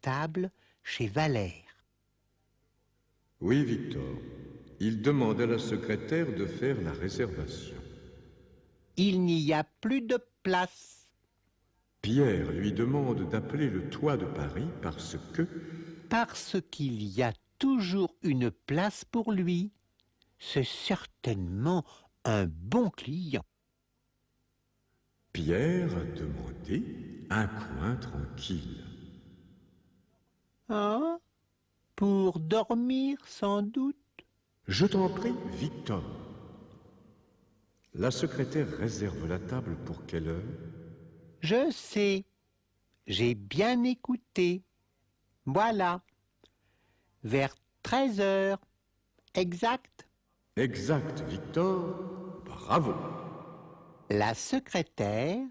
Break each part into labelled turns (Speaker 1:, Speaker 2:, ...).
Speaker 1: table chez Valère.
Speaker 2: Oui, Victor. Il demande à la secrétaire de faire la réservation.
Speaker 1: Il n'y a plus de place.
Speaker 2: Pierre lui demande d'appeler le toit de Paris parce
Speaker 1: qu'il y a toujours une place pour lui. C'est certainement un bon client.
Speaker 2: Pierre a demandé un coin tranquille.
Speaker 1: Hein? Pour dormir, sans doute.
Speaker 2: Je t'en prie, Victor. La secrétaire réserve la table pour quelle heure?
Speaker 1: Je sais. J'ai bien écouté. Voilà. Vers 13 heures. Exact.
Speaker 2: Exact, Victor. Bravo.
Speaker 1: La secrétaire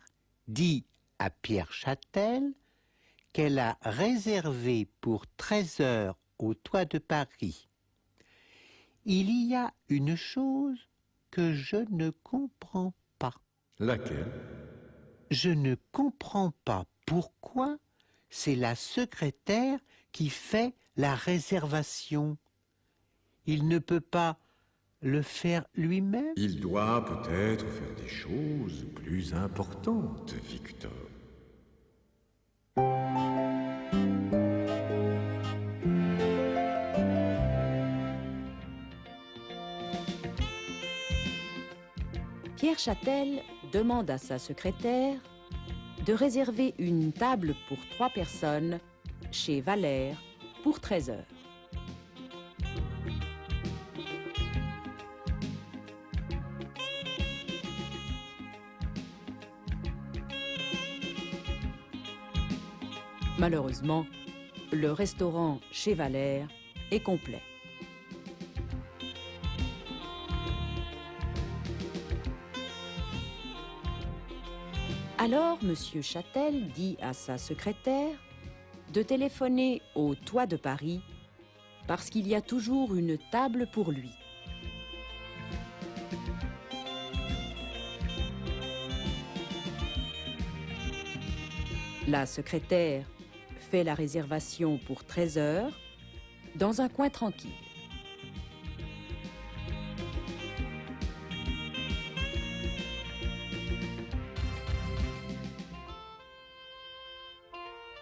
Speaker 1: dit à Pierre Châtel qu'elle a réservé pour 13 heures au toit de Paris. Il y a une chose que je ne comprends pas.
Speaker 2: Laquelle?
Speaker 1: Je ne comprends pas pourquoi c'est la secrétaire qui fait la réservation. Il ne peut pas le faire lui-même?
Speaker 2: Il doit peut-être faire des choses plus importantes, Victor.
Speaker 3: Pierre Châtel demande à sa secrétaire de réserver une table pour 3 personnes chez Valère pour 13 heures. Malheureusement, le restaurant chez Valère est complet. Alors, M. Châtel dit à sa secrétaire de téléphoner au toit de Paris parce qu'il y a toujours une table pour lui. La secrétaire fait la réservation pour 13 heures dans un coin tranquille.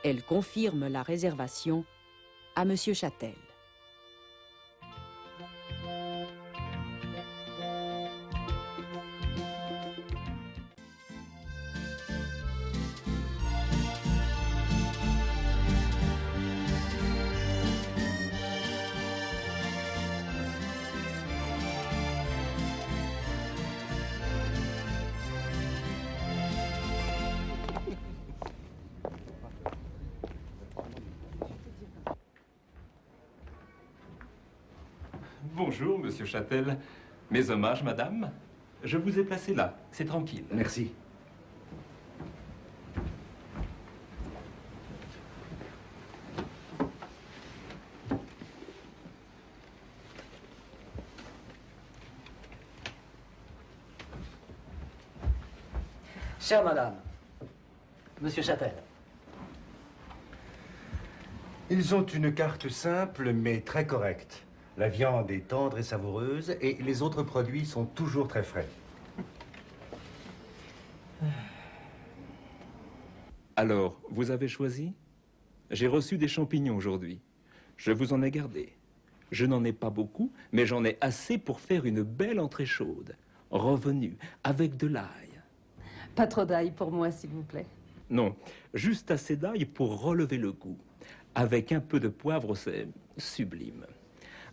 Speaker 3: Elle confirme la réservation à M. Châtel.
Speaker 4: Bonjour, Monsieur Châtel. Mes hommages, madame. Je vous ai placé là. C'est tranquille.
Speaker 5: Merci.
Speaker 6: Chère madame, Monsieur Châtel.
Speaker 5: Ils ont une carte simple mais très correcte. La viande est tendre et savoureuse et les autres produits sont toujours très frais.
Speaker 4: Alors, vous avez choisi? J'ai reçu des champignons aujourd'hui. Je vous en ai gardé. Je n'en ai pas beaucoup, mais j'en ai assez pour faire une belle entrée chaude. Revenue, avec de l'ail.
Speaker 7: Pas trop d'ail pour moi, s'il vous plaît.
Speaker 4: Non, juste assez d'ail pour relever le goût. Avec un peu de poivre, c'est sublime.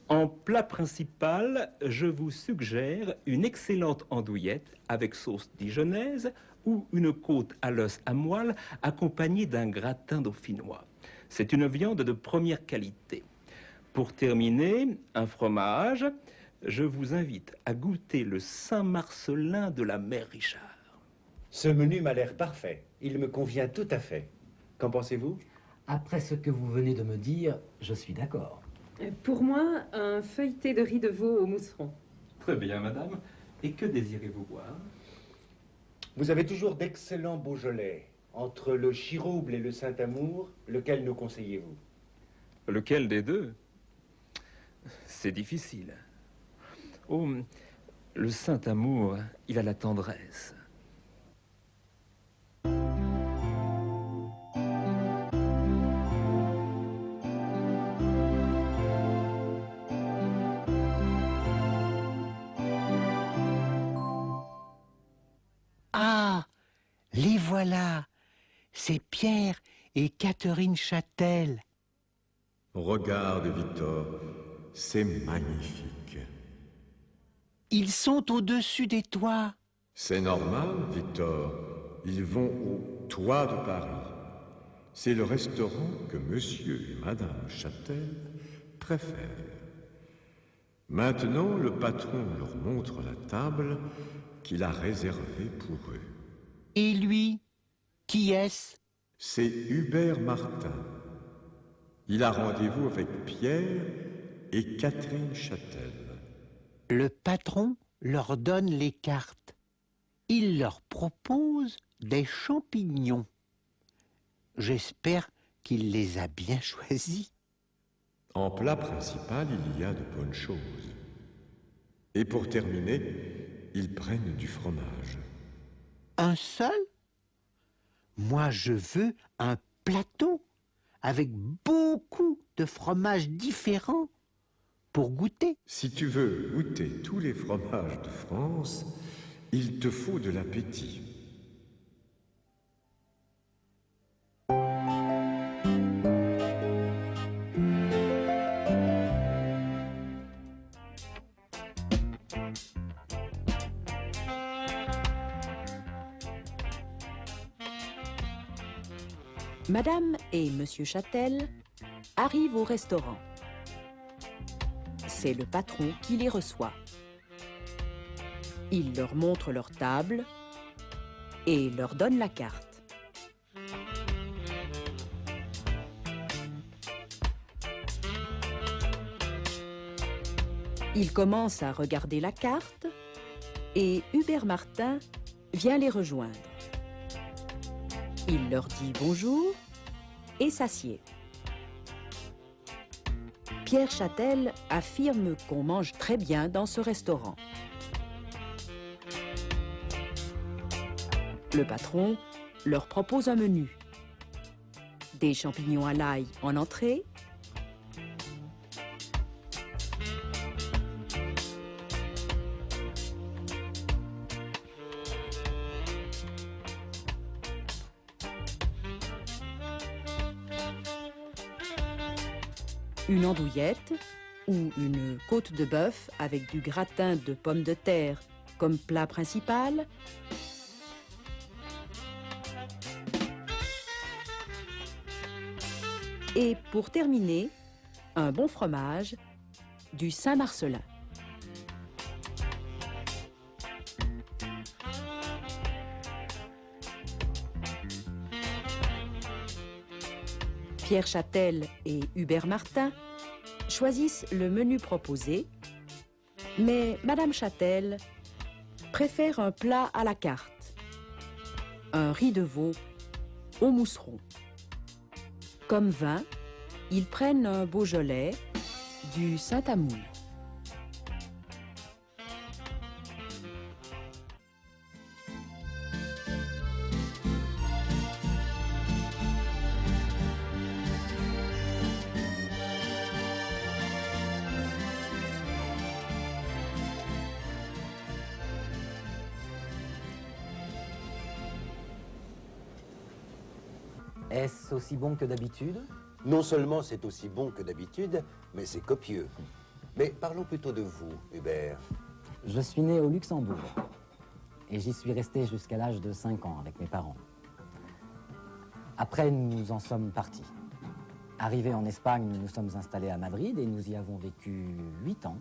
Speaker 4: En plat principal, je vous suggère une excellente andouillette avec sauce dijonnaise ou une côte à l'os à moelle accompagnée d'un gratin dauphinois. C'est une viande de première qualité. Pour terminer, un fromage. Je vous invite à goûter le Saint-Marcellin de la mère Richard.
Speaker 5: Ce menu m'a l'air parfait. Il me convient tout à fait. Qu'en pensez-vous?
Speaker 6: Après ce que vous venez de me dire, je suis d'accord.
Speaker 7: Pour moi, un feuilleté de riz de veau au mousseron.
Speaker 4: Très bien, madame. Et que désirez-vous boire?
Speaker 5: Vous avez toujours d'excellents Beaujolais. Entre le Chirouble et le Saint-Amour, lequel nous conseillez-vous?
Speaker 4: Lequel des deux? C'est difficile. Oh, le Saint-Amour, il a la tendresse.
Speaker 1: Ah, les voilà. C'est Pierre et Catherine Châtel.
Speaker 2: Regarde, Victor, c'est magnifique.
Speaker 1: Ils sont au-dessus des toits.
Speaker 2: C'est normal, Victor. Ils vont au Toit de Paris. C'est le restaurant que monsieur et madame Châtel préfèrent. Maintenant, le patron leur montre la table qu'il a réservée pour eux.
Speaker 1: Et lui, qui est-ce?
Speaker 2: C'est Hubert Martin. Il a rendez-vous avec Pierre et Catherine Châtel.
Speaker 1: Le patron leur donne les cartes. Il leur propose des champignons. J'espère qu'il les a bien choisis.
Speaker 2: En plat principal, il y a de bonnes choses. Et pour terminer, ils prennent du fromage.
Speaker 1: Un seul? Moi, je veux un plateau avec beaucoup de fromages différents pour goûter.
Speaker 2: Si tu veux goûter tous les fromages de France, il te faut de l'appétit.
Speaker 3: Madame et Monsieur Châtel arrivent au restaurant. C'est le patron qui les reçoit. Il leur montre leur table et leur donne la carte. Ils commencent à regarder la carte et Hubert Martin vient les rejoindre. Il leur dit bonjour et s'assied. Pierre Châtel affirme qu'on mange très bien dans ce restaurant. Le patron leur propose un menu. Des champignons à l'ail en entrée, une andouillette ou une côte de bœuf avec du gratin de pommes de terre comme plat principal, et pour terminer, un bon fromage, du Saint-Marcellin. Pierre Châtel et Hubert Martin choisissent le menu proposé, mais Madame Châtel préfère un plat à la carte, un riz de veau au mousseron. Comme vin, ils prennent un Beaujolais, du Saint-Amour.
Speaker 6: Est-ce aussi bon que d'habitude?
Speaker 8: Non seulement c'est aussi bon que d'habitude, mais c'est copieux. Mais parlons plutôt de vous, Hubert.
Speaker 6: Je suis né au Luxembourg et j'y suis resté jusqu'à l'âge de 5 ans avec mes parents. Après, nous en sommes partis. Arrivés en Espagne, nous nous sommes installés à Madrid et nous y avons vécu 8 ans.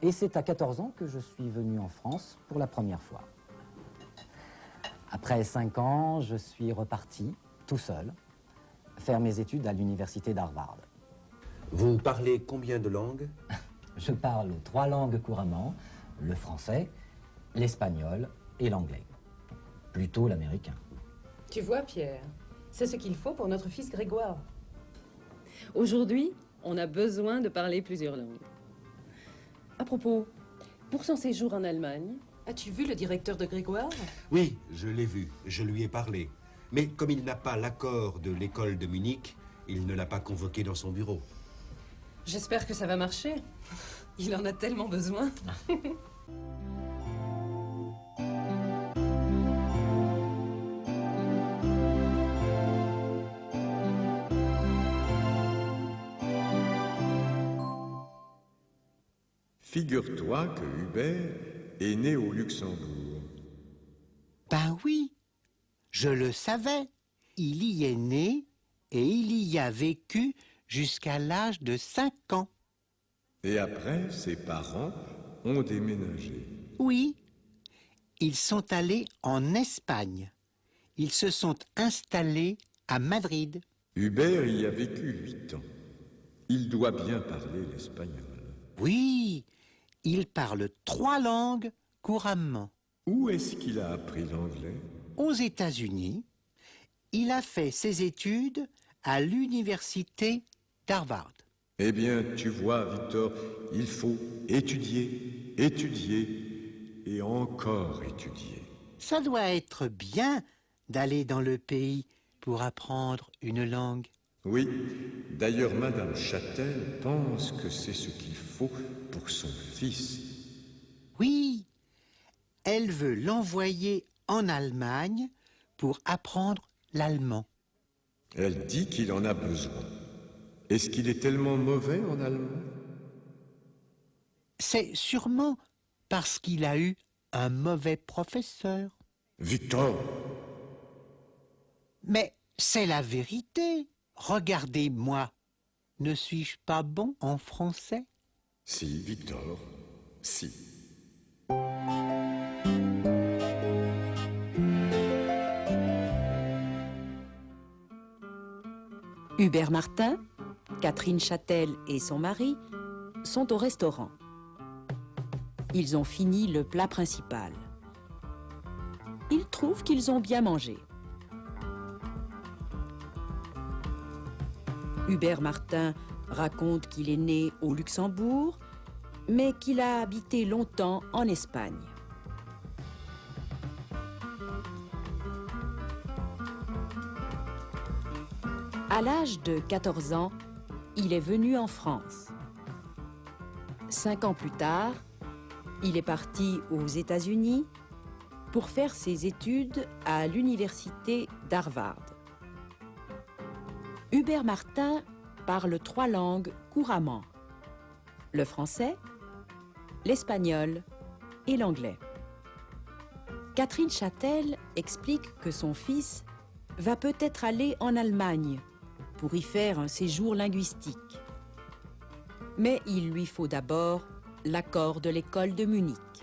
Speaker 6: Et c'est à 14 ans que je suis venu en France pour la première fois. Après 5 ans, je suis reparti, tout seul, faire mes études à l'université d'Harvard.
Speaker 8: Vous parlez combien de langues?
Speaker 6: Je parle 3 langues couramment, le français, l'espagnol et l'anglais. Plutôt l'américain.
Speaker 7: Tu vois, Pierre, c'est ce qu'il faut pour notre fils Grégoire. Aujourd'hui, on a besoin de parler plusieurs langues. À propos, pour son séjour en Allemagne, as-tu vu le directeur de Grégoire?
Speaker 8: Oui, je l'ai vu, je lui ai parlé. Mais comme il n'a pas l'accord de l'école de Munich, il ne l'a pas convoqué dans son bureau.
Speaker 7: J'espère que ça va marcher. Il en a tellement besoin.
Speaker 2: Figure-toi que Hubert est né au Luxembourg.
Speaker 1: Ben oui, je le savais. Il y est né et il y a vécu jusqu'à l'âge de 5 ans.
Speaker 2: Et après, ses parents ont déménagé.
Speaker 1: Oui, ils sont allés en Espagne. Ils se sont installés à Madrid.
Speaker 2: Hubert y a vécu 8 ans. Il doit bien parler l'espagnol.
Speaker 1: Oui, il parle 3 langues couramment.
Speaker 2: Où est-ce qu'il a appris l'anglais?
Speaker 1: Aux États-Unis, il a fait ses études à l'université d'Harvard.
Speaker 2: Eh bien, tu vois, Victor, il faut étudier, étudier et encore étudier.
Speaker 1: Ça doit être bien d'aller dans le pays pour apprendre une langue.
Speaker 2: Oui, d'ailleurs, Madame Châtel pense que c'est ce qu'il faut pour son fils.
Speaker 1: Oui, elle veut l'envoyer en Allemagne pour apprendre l'allemand.
Speaker 2: Elle dit qu'il en a besoin. Est-ce qu'il est tellement mauvais en allemand?
Speaker 1: C'est sûrement parce qu'il a eu un mauvais professeur.
Speaker 2: Victor!
Speaker 1: Mais c'est la vérité. Regardez-moi. Ne suis-je pas bon en français?
Speaker 2: Si, Victor, si.
Speaker 3: Hubert Martin, Catherine Châtel et son mari sont au restaurant. Ils ont fini le plat principal. Ils trouvent qu'ils ont bien mangé. Hubert Martin raconte qu'il est né au Luxembourg, mais qu'il a habité longtemps en Espagne. À l'âge de 14 ans, il est venu en France. 5 ans plus tard, il est parti aux États-Unis pour faire ses études à l'université d'Harvard. Hubert Martin parle 3 langues couramment: le français, l'espagnol et l'anglais. Catherine Châtel explique que son fils va peut-être aller en Allemagne pour y faire un séjour linguistique. Mais il lui faut d'abord l'accord de l'école de Munich.